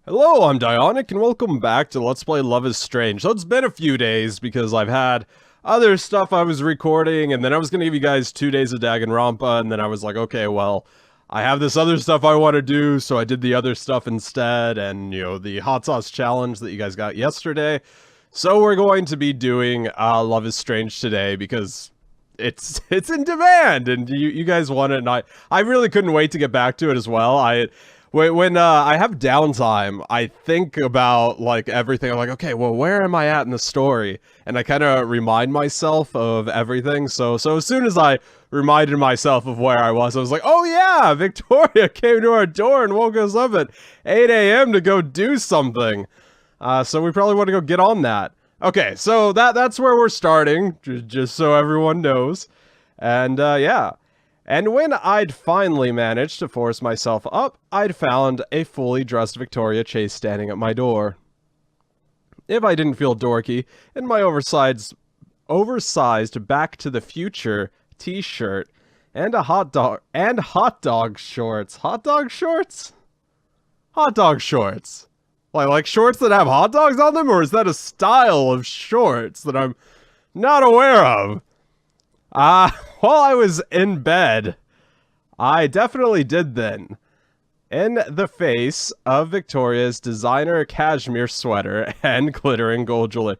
Hello, I'm Dieonik, and welcome back to Let's Play Love is Strange. So it's been a few days, because I've had other stuff I was recording, and then I was gonna give you guys 2 days of Danganronpa, and then I was like, okay, well, I have this other stuff I want to do, so I did the other stuff instead, and, you know, the hot sauce challenge that you guys got yesterday. So we're going to be doing Love is Strange today, because it's in demand, and you guys want it, and I really couldn't wait to get back to it as well. When I have downtime, I think about, like, everything. I'm like, okay, well, where am I at in the story? And I kind of remind myself of everything. So as soon as I reminded myself of where I was like, oh yeah, Victoria came to our door and woke us up at 8 a.m. to go do something. So we probably want to go get on that. Okay, so that's where we're starting, just so everyone knows. And, yeah. And when I'd finally managed to force myself up, I'd found a fully dressed Victoria Chase standing at my door. If I didn't feel dorky, in my oversized Back to the Future t-shirt and a hot dog shorts. Hot dog shorts? Hot dog shorts. Like shorts that have hot dogs on them, or is that a style of shorts that I'm not aware of? While I was in bed, I definitely did then. In the face of Victoria's designer cashmere sweater and glittering gold jewelry.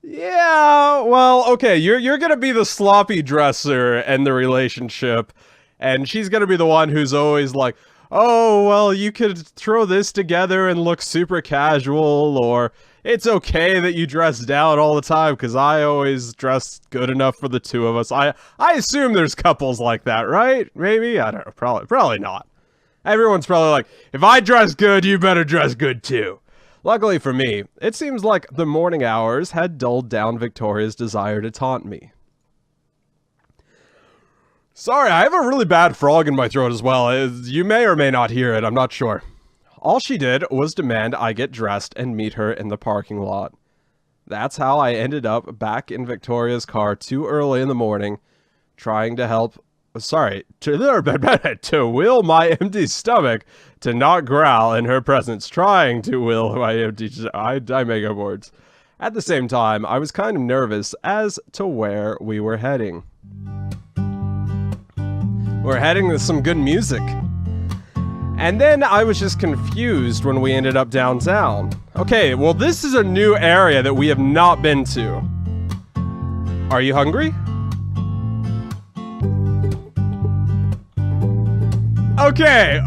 Yeah, well, okay, you're gonna be the sloppy dresser in the relationship, and she's gonna be the one who's always like, oh, well, you could throw this together and look super casual, or it's okay that you dress down all the time, because I always dress good enough for the two of us. I assume there's couples like that, right? Maybe? I don't know. Probably not. Everyone's probably like, if I dress good, you better dress good too. Luckily for me, it seems like the morning hours had dulled down Victoria's desire to taunt me. Sorry, I have a really bad frog in my throat as well. You may or may not hear it, I'm not sure. All she did was demand I get dressed and meet her in the parking lot. That's how I ended up back in Victoria's car too early in the morning, trying to to will my empty stomach to not growl in her presence, trying to will my empty I make up words. At the same time, I was kind of nervous as to where we were heading. We're heading to some good music. And then I was just confused when we ended up downtown. Okay, well, this is a new area that we have not been to. Are you hungry? Okay,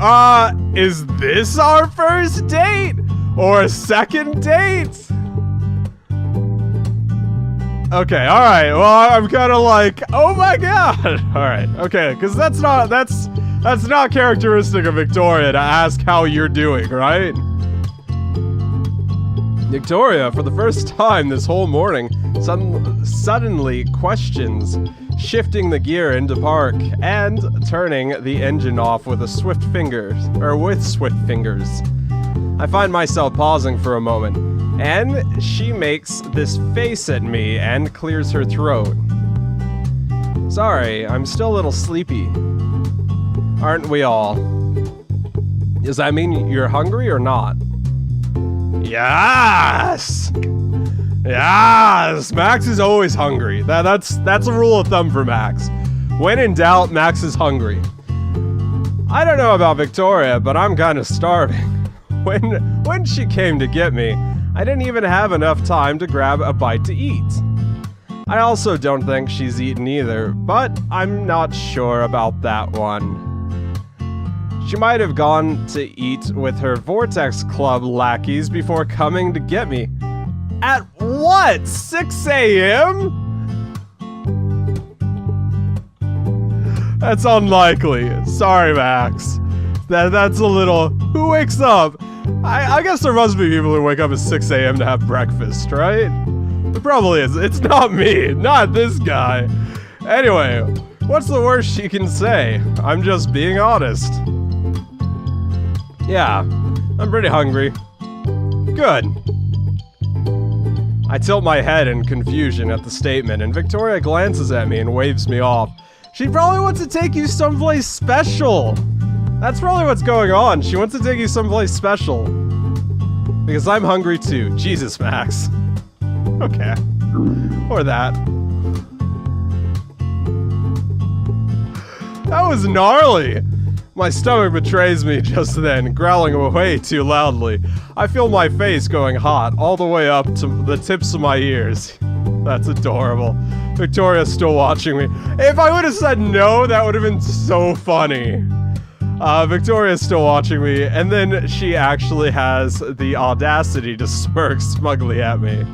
is this our first date? Or a second date? Okay, alright, well, I'm kind of like, oh my god! Alright, okay, because that's not characteristic of Victoria to ask how you're doing, right? Victoria, for the first time this whole morning, suddenly questions shifting the gear into park and turning the engine off with swift fingers. I find myself pausing for a moment, and she makes this face at me and clears her throat. Sorry, I'm still a little sleepy. Aren't we all? Does that mean you're hungry or not? Yes! Yes! Max is always hungry. That's a rule of thumb for Max. When in doubt, Max is hungry. I don't know about Victoria, but I'm kind of starving. When she came to get me, I didn't even have enough time to grab a bite to eat. I also don't think she's eaten either, but I'm not sure about that one. She might have gone to eat with her Vortex Club lackeys before coming to get me. At what? 6 a.m.? That's unlikely. Sorry, Max. That's a little... Who wakes up? I guess there must be people who wake up at 6 a.m. to have breakfast, right? It probably is. It's not me. Not this guy. Anyway, what's the worst she can say? I'm just being honest. Yeah, I'm pretty hungry. Good. I tilt my head in confusion at the statement, and Victoria glances at me and waves me off. She probably wants to take you someplace special. That's probably what's going on. She wants to take you someplace special. Because I'm hungry too. Jesus, Max. Okay. Or that. That was gnarly! My stomach betrays me just then, growling way too loudly. I feel my face going hot, all the way up to the tips of my ears. That's adorable. Victoria's still watching me. If I would have said no, that would have been so funny. Victoria's still watching me, and then she actually has the audacity to smirk smugly at me.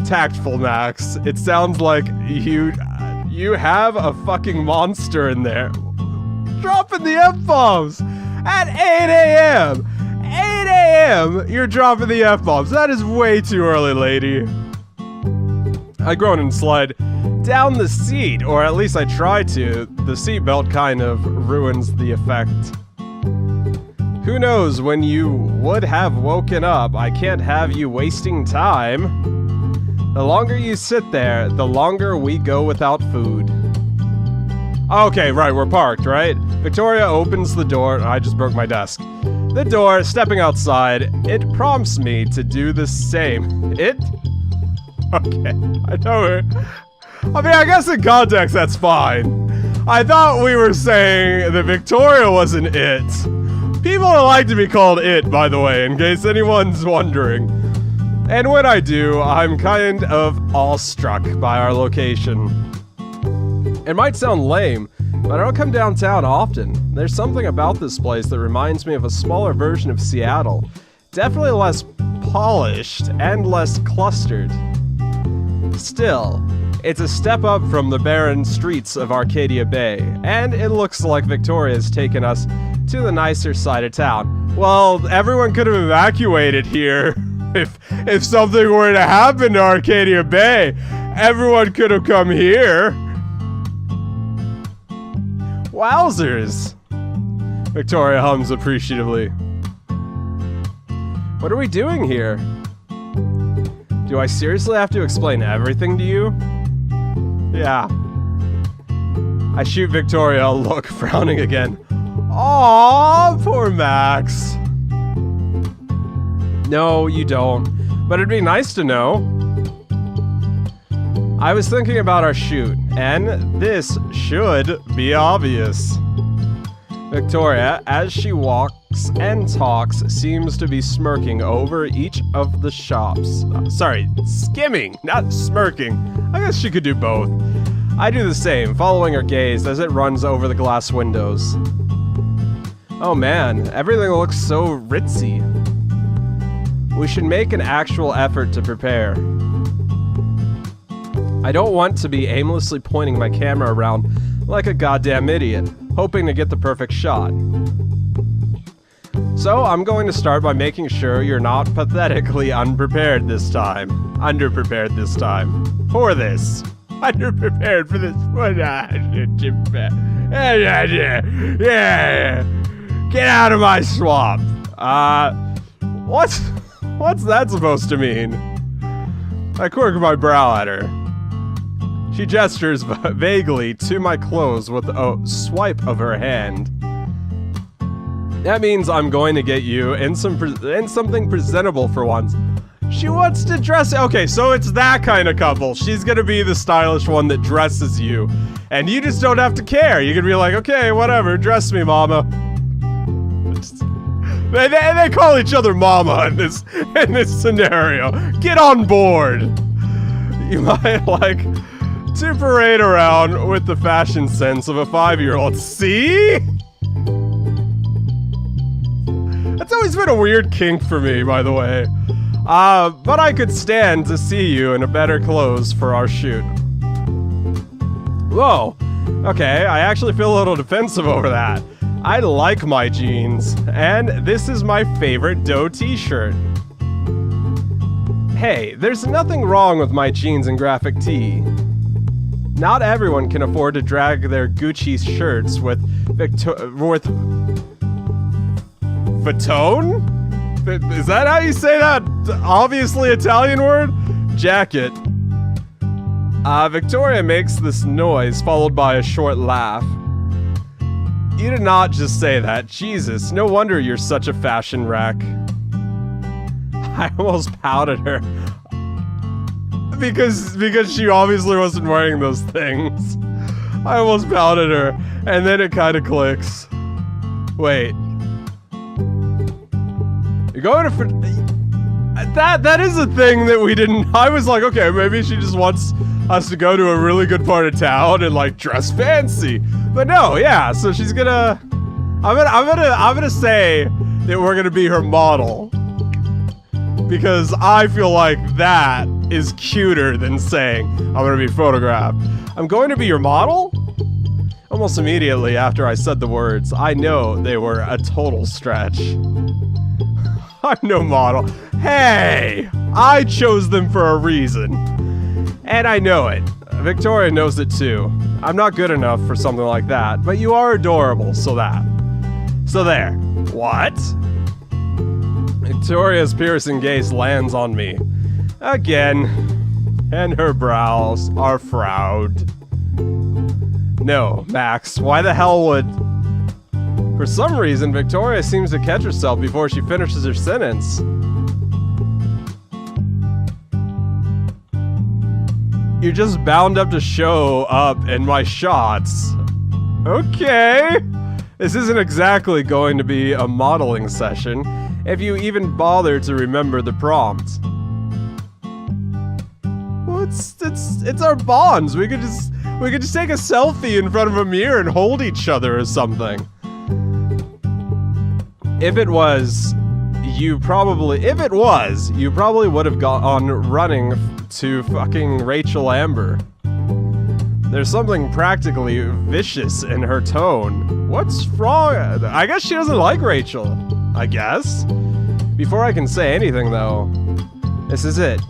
Tactful, Max. It sounds like you have a fucking monster in there. Dropping the F-bombs at 8 a.m. 8 a.m. You're dropping the F-bombs. That is way too early, lady. I groan and slide down the seat, or at least I try to. The seatbelt kind of ruins the effect. Who knows when you would have woken up? I can't have you wasting time. The longer you sit there, the longer we go without food. Okay, right, we're parked, right? Victoria opens the door. I just broke my desk. The door, stepping outside, it prompts me to do the same. It? Okay, I know it. I mean, I guess in context, that's fine. I thought we were saying that Victoria wasn't it. People like to be called it, by the way, in case anyone's wondering. And when I do, I'm kind of awestruck by our location. It might sound lame, but I don't come downtown often. There's something about this place that reminds me of a smaller version of Seattle. Definitely less polished and less clustered. Still, it's a step up from the barren streets of Arcadia Bay, and it looks like Victoria's taken us to the nicer side of town. Well, everyone could have evacuated here if something were to happen to Arcadia Bay. Everyone could have come here. Wowzers! Victoria hums appreciatively. What are we doing here? Do I seriously have to explain everything to you? Yeah. I shoot Victoria a look, frowning again. Aww, poor Max. No, you don't. But it'd be nice to know. I was thinking about our shoot, and this should be obvious. Victoria, as she walks and talks, seems to be smirking over each of the shops. Sorry, skimming, not smirking. I guess she could do both. I do the same, following her gaze as it runs over the glass windows. Oh man, everything looks so ritzy. We should make an actual effort to prepare. I don't want to be aimlessly pointing my camera around like a goddamn idiot, hoping to get the perfect shot. So I'm going to start by making sure you're not pathetically unprepared this time. Underprepared this time. For this. Underprepared for this. Yeah. Get out of my swamp. What's that supposed to mean? I quirk my brow at her. She gestures vaguely to my clothes with a swipe of her hand. That means I'm going to get you in something presentable for once. She wants to dress. Okay, so it's that kind of couple. She's gonna be the stylish one that dresses you, and you just don't have to care. You can be like, okay, whatever, dress me, mama. They call each other mama in this scenario. Get on board. You might like to parade around with the fashion sense of a 5-year-old. See? That's always been a weird kink for me, by the way. But I could stand to see you in a better clothes for our shoot. Whoa. Okay, I actually feel a little defensive over that. I like my jeans, and this is my favorite doe t-shirt. Hey, there's nothing wrong with my jeans and graphic tee. Not everyone can afford to drag their Gucci shirts with Fatone? Is that how you say that obviously Italian word? Jacket. Victoria makes this noise followed by a short laugh. You did not just say that. Jesus, no wonder you're such a fashion wreck. I almost pouted her. Because she obviously wasn't wearing those things. I almost pouted her, and then it kind of clicks. Wait. You're going to... That is a thing that we didn't... I was like, okay, maybe she just wants us to go to a really good part of town and, like, dress fancy. But no, yeah, so she's gonna... I'm gonna say that we're gonna be her model. Because I feel like that is cuter than saying, I'm gonna be photographed. I'm going to be your model? Almost immediately after I said the words, I know they were a total stretch. I'm no model. Hey! I chose them for a reason. And I know it. Victoria knows it too. I'm not good enough for something like that, but you are adorable, so there. What? Victoria's piercing gaze lands on me. Again. And her brows are frowned. No, Max, why the hell would... For some reason, Victoria seems to catch herself before she finishes her sentence. You're just bound up to show up in my shots. Okay. This isn't exactly going to be a modeling session, if you even bother to remember the prompt. Well, it's our bonds. We could just take a selfie in front of a mirror and hold each other or something. If it was, you probably would have gone running to fucking Rachel Amber. There's something practically vicious in her tone. What's wrong? I guess she doesn't like Rachel. I guess. Before I can say anything, though, this is it.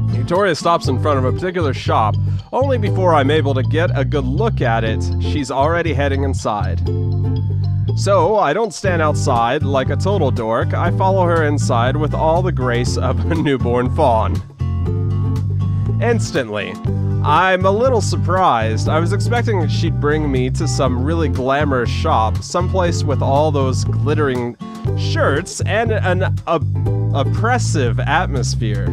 Victoria stops in front of a particular shop. Only before I'm able to get a good look at it, she's already heading inside. So, I don't stand outside like a total dork. I follow her inside with all the grace of a newborn fawn. Instantly. I'm a little surprised. I was expecting she'd bring me to some really glamorous shop, someplace with all those glittering shirts and an oppressive atmosphere.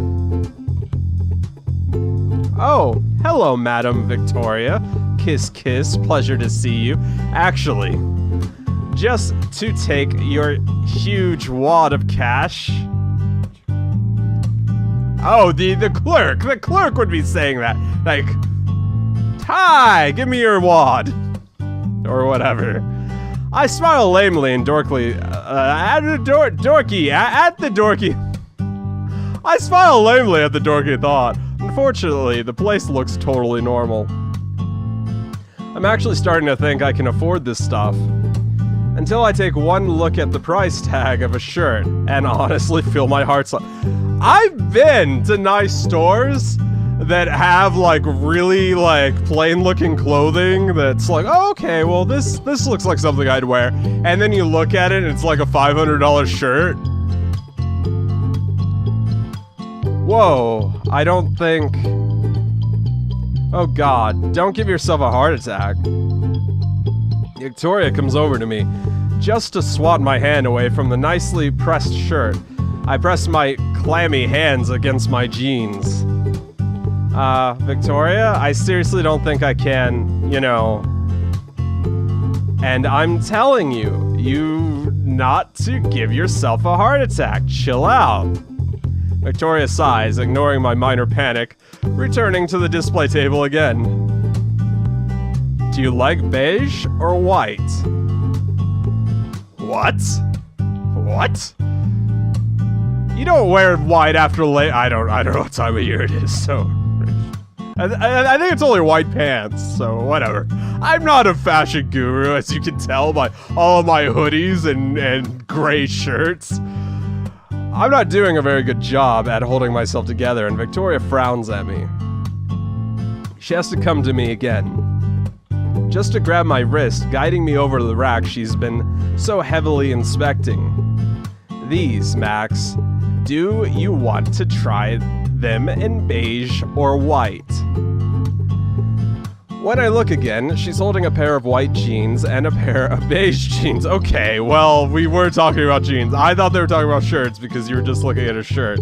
Oh, hello, Madam Victoria. Kiss, kiss, pleasure to see you. Actually, just to take your huge wad of cash. Oh, the clerk would be saying that. Like, hi, give me your wad. Or whatever. I smile lamely and dorkly, at the dorky. I smile lamely at the dorky thought. Unfortunately, the place looks totally normal. I'm actually starting to think I can afford this stuff. Until I take one look at the price tag of a shirt and honestly feel my heart slap. I've been to nice stores that have like really like plain looking clothing that's like, oh, okay, well this looks like something I'd wear. And then you look at it and it's like a $500 shirt. Whoa, I don't think... Oh god, don't give yourself a heart attack. Victoria comes over to me, just to swat my hand away from the nicely pressed shirt. I press my clammy hands against my jeans. Victoria, I seriously don't think I can, you know... And I'm telling you not to give yourself a heart attack. Chill out. Victoria sighs, ignoring my minor panic, returning to the display table again. Do you like beige or white? What? What? You don't wear white after late. I don't know what time of year it is, so... I think it's only white pants, so whatever. I'm not a fashion guru, as you can tell by all of my hoodies and gray shirts. I'm not doing a very good job at holding myself together, and Victoria frowns at me. She has to come to me again, just to grab my wrist, guiding me over to the rack she's been so heavily inspecting. These, Max, do you want to try them in beige or white? When I look again, she's holding a pair of white jeans and a pair of beige jeans. Okay, well, we were talking about jeans. I thought they were talking about shirts because you were just looking at a shirt.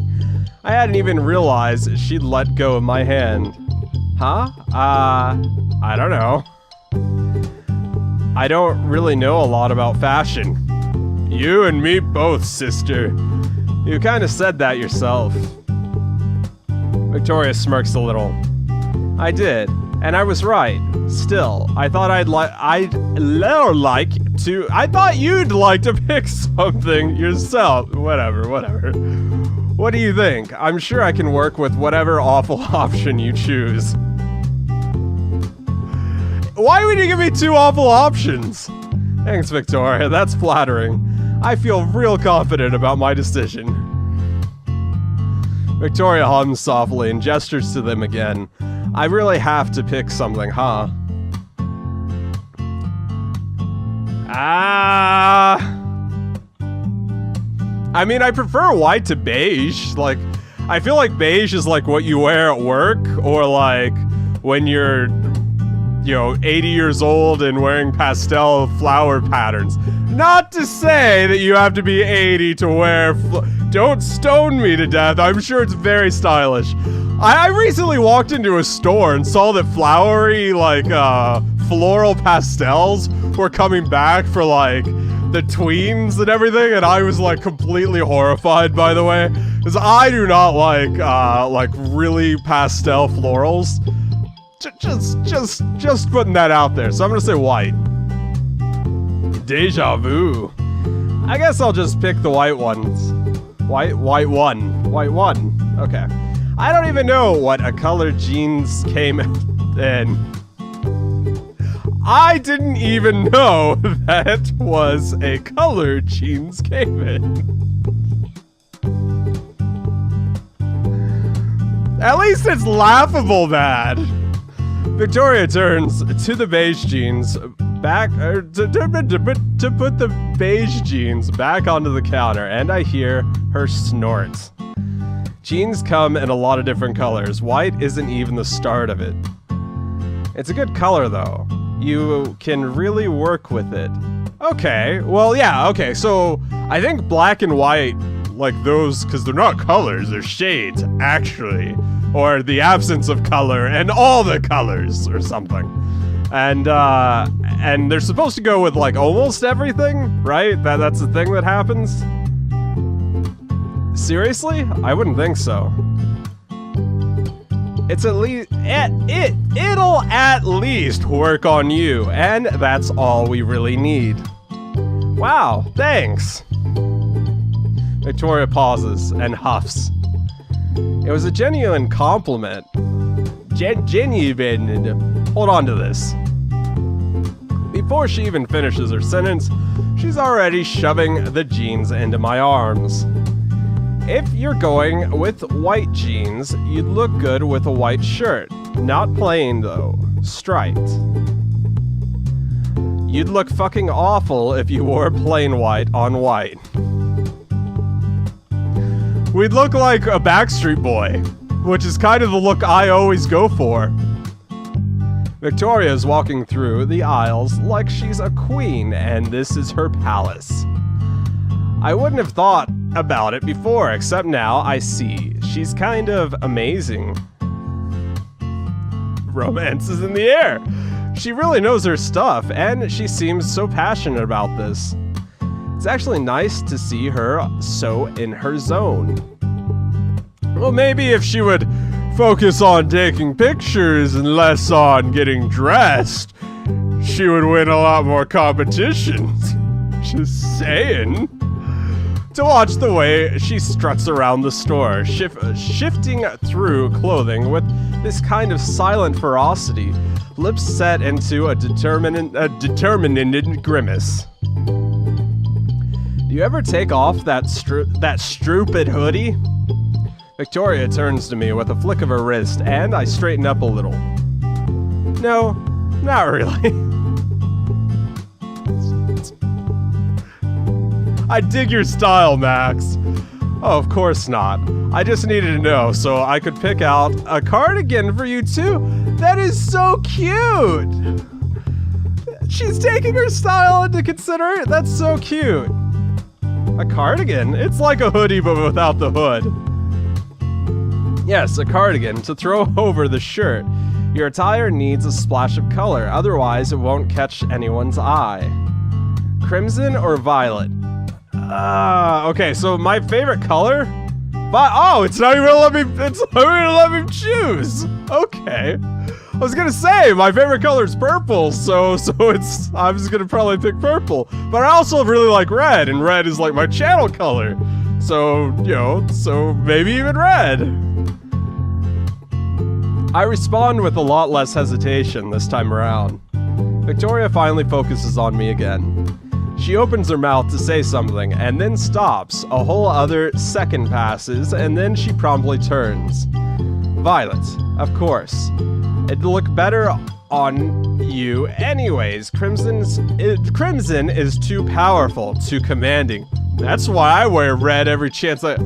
I hadn't even realized she'd let go of my hand. Huh? I don't know. I don't really know a lot about fashion. You and me both, sister. You kind of said that yourself. Victoria smirks a little. I did, and I was right. Still, I thought I thought you'd like to pick something yourself. Whatever. What do you think? I'm sure I can work with whatever awful option you choose. Why would you give me two awful options? Thanks, Victoria. That's flattering. I feel real confident about my decision. Victoria hums softly and gestures to them again. I really have to pick something, huh? I mean, I prefer white to beige. Like, I feel like beige is like what you wear at work, or like when you're, 80 years old and wearing pastel flower patterns. Not to say that you have to be 80 to wear don't stone me to death. I'm sure it's very stylish. I recently walked into a store and saw that flowery, like, floral pastels were coming back for, like, the tweens and everything, and I was, like, completely horrified, by the way, because I do not like really pastel florals. Just putting that out there, so I'm gonna say white. Deja vu. I guess I'll just pick the white ones. White one. Okay. I don't even know what a color jeans came in. I didn't even know that was a color jeans came in. At least it's laughable bad. Victoria turns to the beige jeans back, to put the beige jeans back onto the counter, and I hear her snort. Jeans come in a lot of different colors. White isn't even the start of it. It's a good color, though. You can really work with it. Okay, well, yeah, okay, so I think black and white, like those, because they're not colors, they're shades, actually. Or the absence of color and all the colors, or something. And they're supposed to go with, like, almost everything, right? That's the thing that happens? Seriously? I wouldn't think so. It's at least, it'll at least work on you, and that's all we really need. Wow, thanks. Victoria pauses and huffs. It was a genuine compliment. Genuine. Hold on to this. Before she even finishes her sentence, she's already shoving the jeans into my arms. If you're going with white jeans, you'd look good with a white shirt. Not plain, though. Striped. You'd look fucking awful if you wore plain white on white. We'd look like a Backstreet Boy, which is kind of the look I always go for. Victoria's walking through the aisles like she's a queen and this is her palace. I wouldn't have thought about it before, except now I see. She's kind of amazing. Romance is in the air. She really knows her stuff, and she seems so passionate about this. It's actually nice to see her so in her zone. Well, maybe if she would focus on taking pictures and less on getting dressed, she would win a lot more competitions. Just saying. To watch the way she struts around the store, shifting through clothing with this kind of silent ferocity, lips set into a determined grimace. Do you ever take off that stupid hoodie? Victoria turns to me with a flick of her wrist, and I straighten up a little. No, not really. I dig your style, Max. Oh, of course not. I just needed to know so I could pick out a cardigan for you too. That is so cute. She's taking her style into consideration. That's so cute. A cardigan? It's like a hoodie but without the hood. Yes, a cardigan to throw over the shirt. Your attire needs a splash of color, otherwise it won't catch anyone's eye. Crimson or violet? Okay, so my favorite color? Oh, it's not even gonna let me choose. Okay. I was gonna say, my favorite color is purple, so I'm just gonna probably pick purple. But I also really like red, and red is like my channel color. So, so maybe even red. I respond with a lot less hesitation this time around. Victoria finally focuses on me again. She opens her mouth to say something, and then stops. A whole other second passes, and then she promptly turns. Violet, of course. It'd look better on you anyways. Crimson is too powerful, too commanding. That's why I wear red every chance you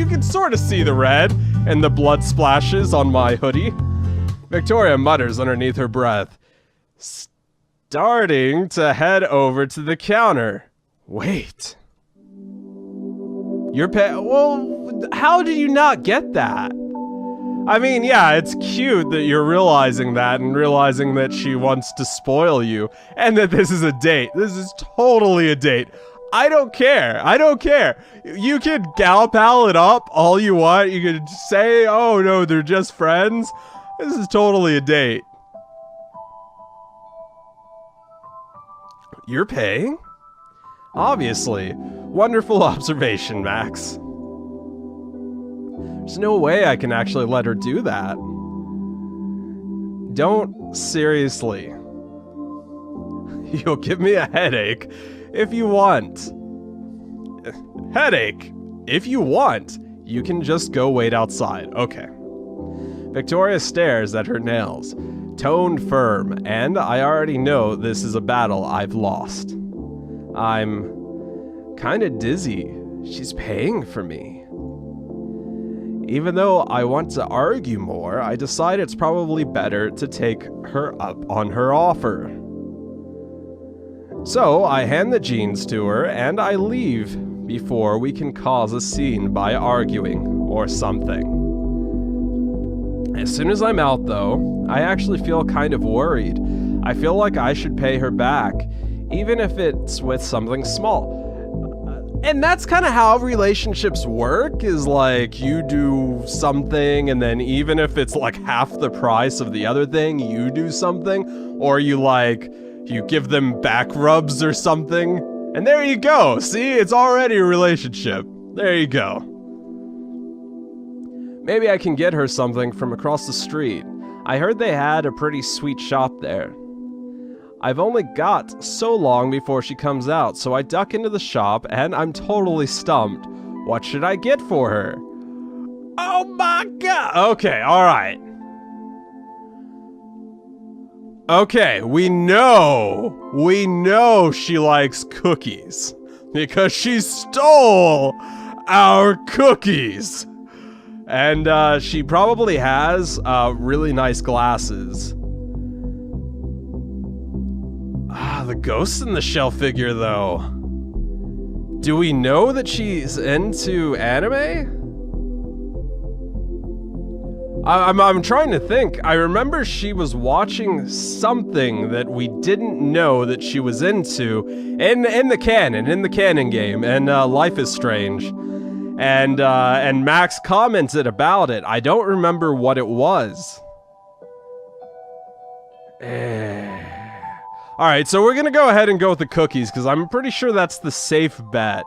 can sort of see the red and the blood splashes on my hoodie. Victoria mutters underneath her breath, starting to head over to the counter. Wait. Well, how did you not get that? I mean, yeah, it's cute that you're realizing that and realizing that she wants to spoil you and that this is a date. This is totally a date. I don't care. I don't care. You can gal pal it up all you want. You can say, oh no, they're just friends. This is totally a date. You're paying? Obviously. Wonderful observation, Max. There's no way I can actually let her do that. Don't seriously. You'll give me a headache if you want. Headache? If you want, you can just go wait outside. Okay. Victoria stares at her nails, toned firm, and I already know this is a battle I've lost. I'm kinda dizzy. She's paying for me. Even though I want to argue more, I decide it's probably better to take her up on her offer. So I hand the jeans to her and I leave before we can cause a scene by arguing or something. As soon as I'm out though, I actually feel kind of worried. I feel like I should pay her back, even if it's with something small. And that's kind of how relationships work, is like you do something and then even if it's like half the price of the other thing, you do something, or you give them back rubs or something. And there you go. See, it's already a relationship. There you go. Maybe I can get her something from across the street. I heard they had a pretty sweet shop there. I've only got so long before she comes out, so I duck into the shop and I'm totally stumped. What should I get for her? Oh my god! Okay, alright. Okay, we know she likes cookies. Because she stole our cookies! And she probably has really nice glasses. The Ghost in the Shell figure, though. Do we know that she's into anime? I'm trying to think. I remember she was watching something that we didn't know that she was into in the canon game, and Life is Strange. And Max commented about it. I don't remember what it was. Alright, so we're gonna go ahead and go with the cookies, because I'm pretty sure that's the safe bet.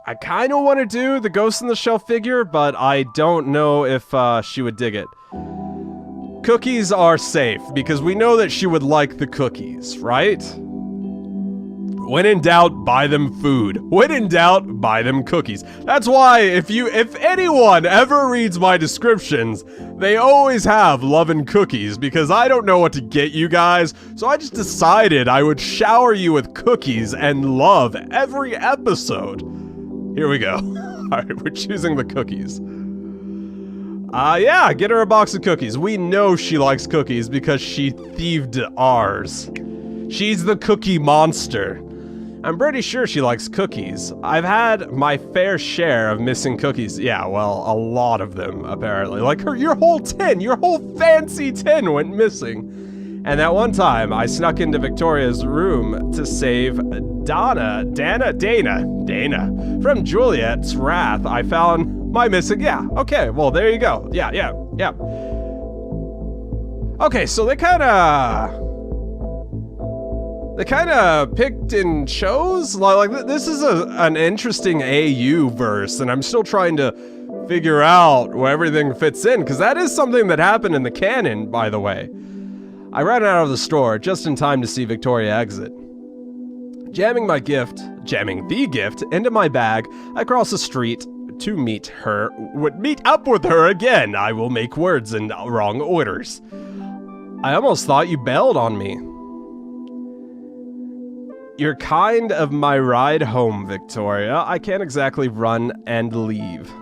I kind of want to do the Ghost in the Shell figure, but I don't know if she would dig it. Cookies are safe, because we know that she would like the cookies, right? When in doubt, buy them food. When in doubt, buy them cookies. That's why if anyone ever reads my descriptions, they always have love and cookies, because I don't know what to get you guys, so I just decided I would shower you with cookies and love every episode. Here we go. Alright, we're choosing the cookies. Yeah, get her a box of cookies. We know she likes cookies because she thieved ours. She's the cookie monster. I'm pretty sure she likes cookies. I've had my fair share of missing cookies. Yeah, well, a lot of them, apparently. Like, your whole tin, your whole fancy tin went missing. And that one time, I snuck into Victoria's room to save Dana, from Juliet's wrath. I found my missing, yeah, okay, well, there you go. Yeah. Okay, so they kinda picked and chose? Like this is an interesting AU verse, and I'm still trying to figure out where everything fits in, because that is something that happened in the canon, by the way. I ran out of the store just in time to see Victoria exit. Jamming the gift into my bag, I cross the street to meet up with her again. I will make words and wrong orders. I almost thought you bailed on me. You're kind of my ride home, Victoria. I can't exactly run and leave.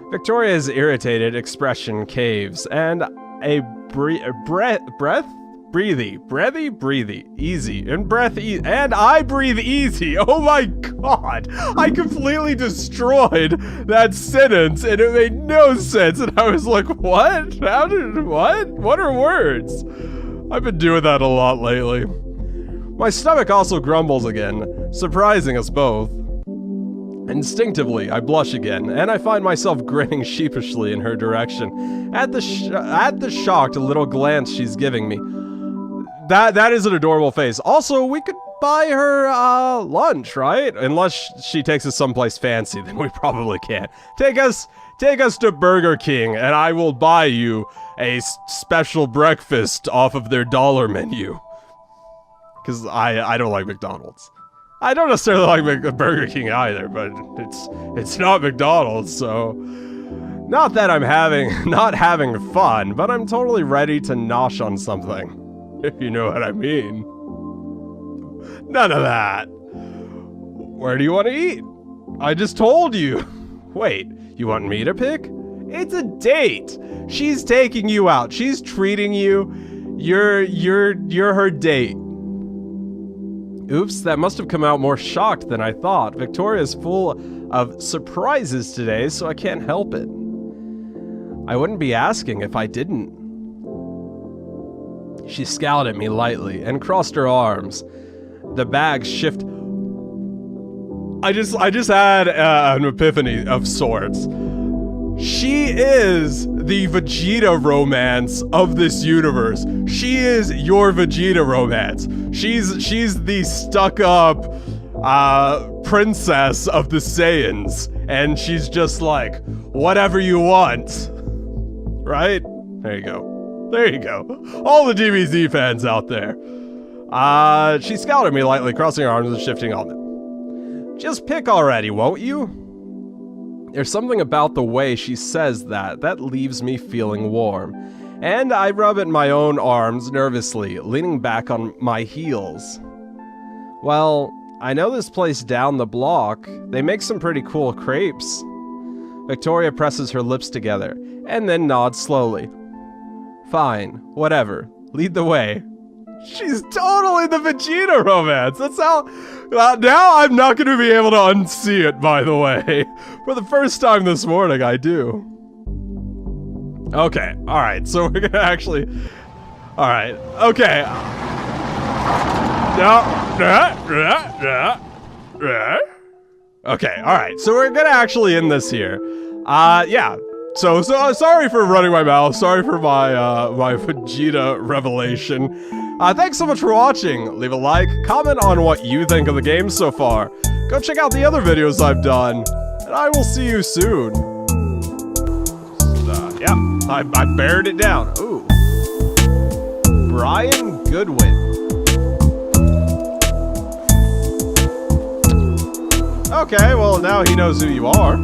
Victoria's irritated expression caves, and a breathy, easy, and and I breathe easy. Oh my god, I completely destroyed that sentence, and it made no sense, and I was like, what? What are words? I've been doing that a lot lately. My stomach also grumbles again, surprising us both. Instinctively, I blush again, and I find myself grinning sheepishly in her direction at the shocked little glance she's giving me. That is an adorable face. Also, we could buy her lunch, right? Unless she takes us someplace fancy, then we probably can't. Take us to Burger King, and I will buy you a special breakfast off of their dollar menu. Because I don't like McDonald's. I don't necessarily like Burger King either, but it's not McDonald's, so... Not that I'm not having fun, but I'm totally ready to nosh on something, if you know what I mean. None of that. Where do you want to eat? I just told you. Wait, you want me to pick? It's a date. She's taking you out. She's treating you. You're her date. Oops, that must have come out more shocked than I thought. Victoria's full of surprises today, so I can't help it. I wouldn't be asking if I didn't. She scowled at me lightly and crossed her arms. The bag shift. I just had an epiphany of sorts. She is the Vegeta romance of this universe. She is your Vegeta romance. She's the stuck-up princess of the Saiyans, and she's just like, whatever you want. Right? There you go. There you go. All the DBZ fans out there. She scowled at me lightly, crossing her arms and shifting on them. Just pick already, won't you? There's something about the way she says that leaves me feeling warm. And I rub at my own arms nervously, leaning back on my heels. Well, I know this place down the block. They make some pretty cool crepes. Victoria presses her lips together, and then nods slowly. Fine, whatever. Lead the way. She's totally the Vegeta romance. That's how... now I'm not going to be able to unsee it, by the way. For the first time this morning, I do. Okay, alright, so we're going to actually... Alright, okay. Okay, alright, so we're going to actually end this here. Yeah. So sorry for running my mouth. Sorry for my my Vegeta revelation. Thanks so much for watching. Leave a like, comment on what you think of the game so far. Go check out the other videos I've done, and I will see you soon. Yeah, I bared it down. Ooh, Brian Goodwin. Okay, well now he knows who you are.